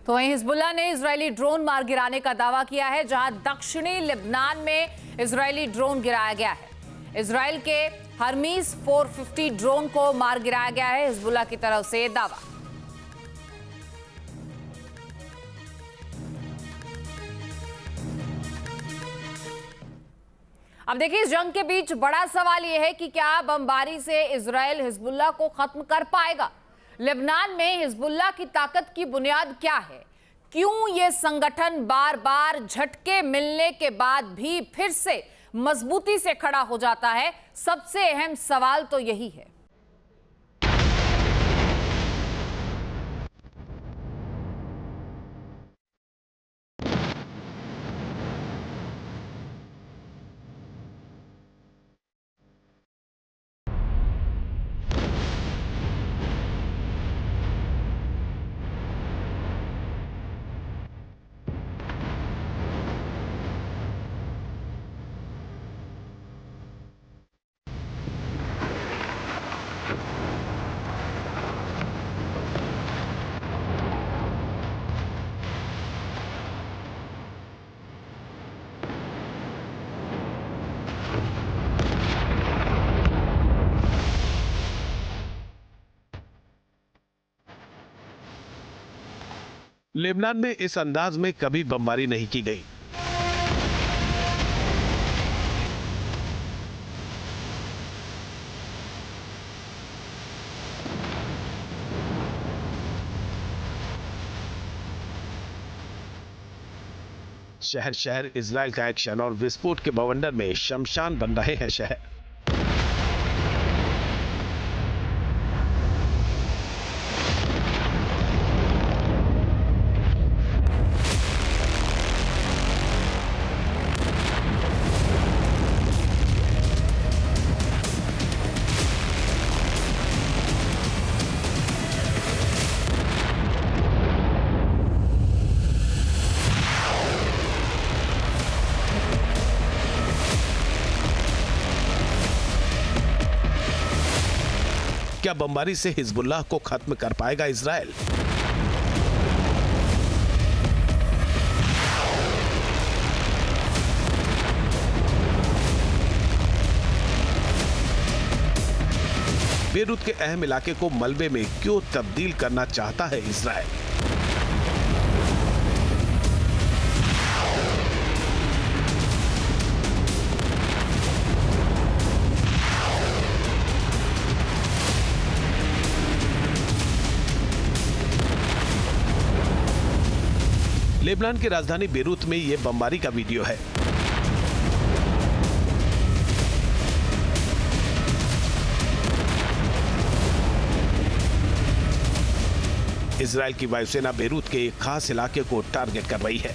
तो वहीं हिजबुल्लाह ने इजरायली ड्रोन मार गिराने का दावा किया है, जहां दक्षिणी लेबनान में इजरायली ड्रोन गिराया गया है। इजरायल के हर्मीज 450 ड्रोन को मार गिराया गया है, हिजबुल्लाह की तरफ से दावा। अब देखिए, इस जंग के बीच बड़ा सवाल यह है कि क्या बमबारी से इजरायल हिजबुल्लाह को खत्म कर पाएगा। लेबनान में हिजबुल्लाह की ताकत की बुनियाद क्या है? क्यों ये संगठन बार बार झटके मिलने के बाद भी फिर से मजबूती से खड़ा हो जाता है? सबसे अहम सवाल तो यही है। लेबनान में इस अंदाज में कभी बमबारी नहीं की गई। शहर शहर इजराइल का एक्शन और विस्फोट के बवंडर में शमशान बन रहे हैं शहर। क्या बमबारी से हिजबुल्लाह को खत्म कर पाएगा इजराइल? बेरूत के अहम इलाके को मलबे में क्यों तब्दील करना चाहता है इजराइल? लेबनान की राजधानी बेरूत में यह बमबारी का वीडियो है। इजराइल की वायुसेना बेरूत के एक खास इलाके को टारगेट कर रही है।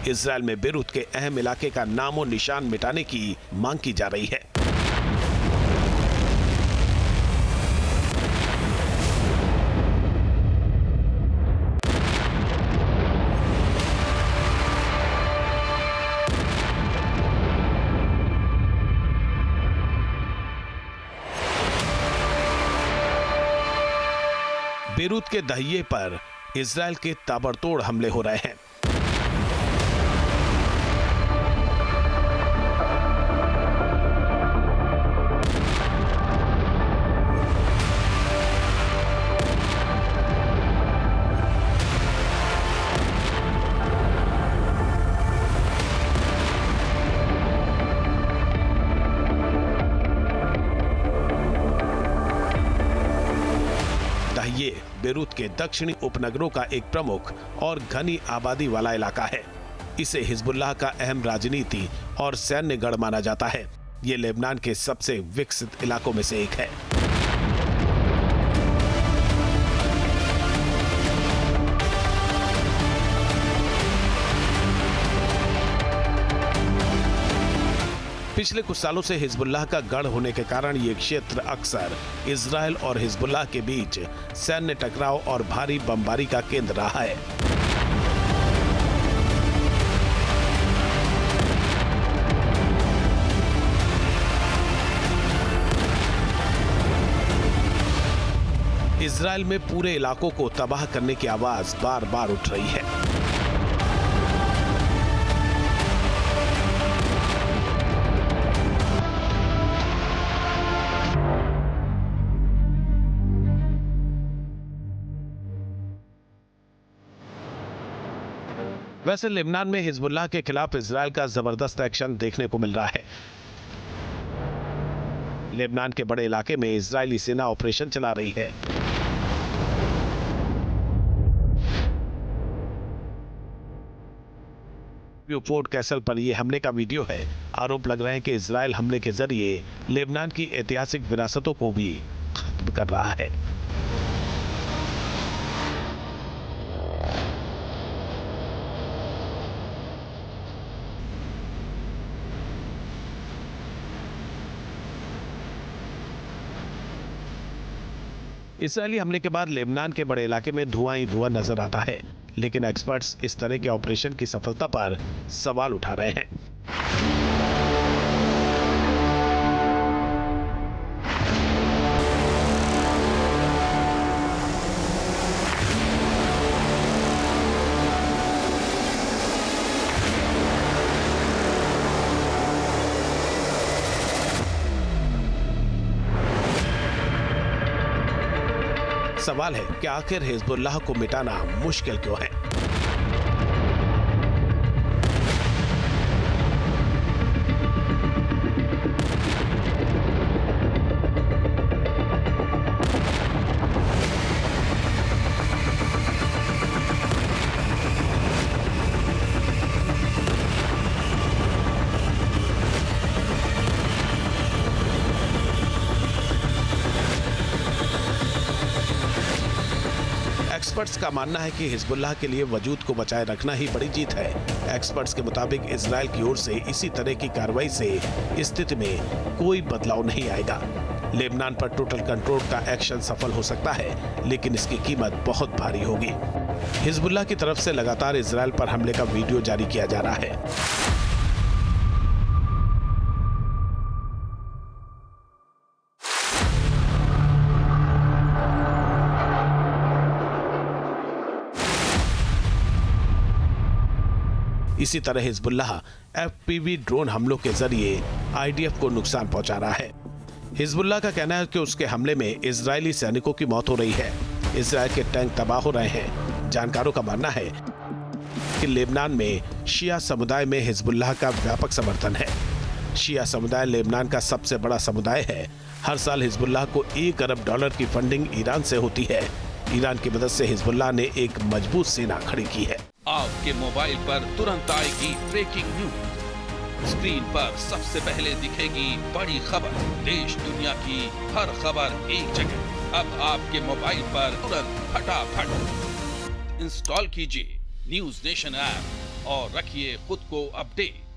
इजराइल में बेरूत के अहम इलाके का नामो निशान मिटाने की मांग की जा रही है। बेरूत के दहिये पर इजराइल के ताबड़तोड़ हमले हो रहे हैं। ये बेरूत के दक्षिणी उपनगरों का एक प्रमुख और घनी आबादी वाला इलाका है। इसे हिजबुल्लाह का अहम राजनीति और सैन्य गढ़ माना जाता है। ये लेबनान के सबसे विकसित इलाकों में से एक है। पिछले कुछ सालों से हिजबुल्लाह का गढ़ होने के कारण ये क्षेत्र अक्सर इजराइल और हिजबुल्लाह के बीच सैन्य टकराव और भारी बमबारी का केंद्र रहा है। इजराइल में पूरे इलाकों को तबाह करने की आवाज बार बार उठ रही है। वैसे लेबनान में हिजबुल्लाह के खिलाफ इजराइल का जबरदस्त एक्शन देखने को मिल रहा है। लेबनान के बड़े इलाके में इजरायली सेना ऑपरेशन चला रही है। फोर्ट कैसल पर यह हमले का वीडियो है। आरोप लग रहे हैं कि इजराइल हमले के जरिए लेबनान की ऐतिहासिक विरासतों को भी खत्म कर रहा है। इजरायली हमले के बाद लेबनान के बड़े इलाके में धुआं ही धुआं नजर आता है, लेकिन एक्सपर्ट्स इस तरह के ऑपरेशन की सफलता पर सवाल उठा रहे हैं। सवाल है कि आखिर हिजबुल्लाह को मिटाना मुश्किल क्यों है? एक्सपर्ट्स का मानना है कि हिजबुल्लाह के लिए वजूद को बचाए रखना ही बड़ी जीत है। एक्सपर्ट्स के मुताबिक इजराइल की ओर से इसी तरह की कार्रवाई से स्थिति में कोई बदलाव नहीं आएगा। लेबनान पर टोटल कंट्रोल का एक्शन सफल हो सकता है, लेकिन इसकी कीमत बहुत भारी होगी। हिजबुल्लाह की तरफ से लगातार इजराइल पर हमले का वीडियो जारी किया जा रहा है। इसी तरह हिजबुल्लाह FPV ड्रोन हमलों के जरिए IDF को नुकसान पहुंचा रहा है। हिजबुल्लाह का कहना है कि उसके हमले में इजरायली सैनिकों की मौत हो रही है। इजरायल के टैंक तबाह हो रहे हैं। जानकारों का मानना है कि लेबनान में शिया समुदाय में हिजबुल्लाह का व्यापक समर्थन है। शिया समुदाय लेबनान का सबसे बड़ा समुदाय है। हर साल हिजबुल्लाह को $1 अरब की फंडिंग ईरान से होती है। ईरान की मदद से हिजबुल्लाह ने एक मजबूत सेना खड़ी की है। आपके मोबाइल पर तुरंत आएगी ब्रेकिंग न्यूज। स्क्रीन पर सबसे पहले दिखेगी बड़ी खबर। देश दुनिया की हर खबर एक जगह। अब आपके मोबाइल पर तुरंत फटाफट इंस्टॉल कीजिए न्यूज नेशन ऐप और रखिए खुद को अपडेट।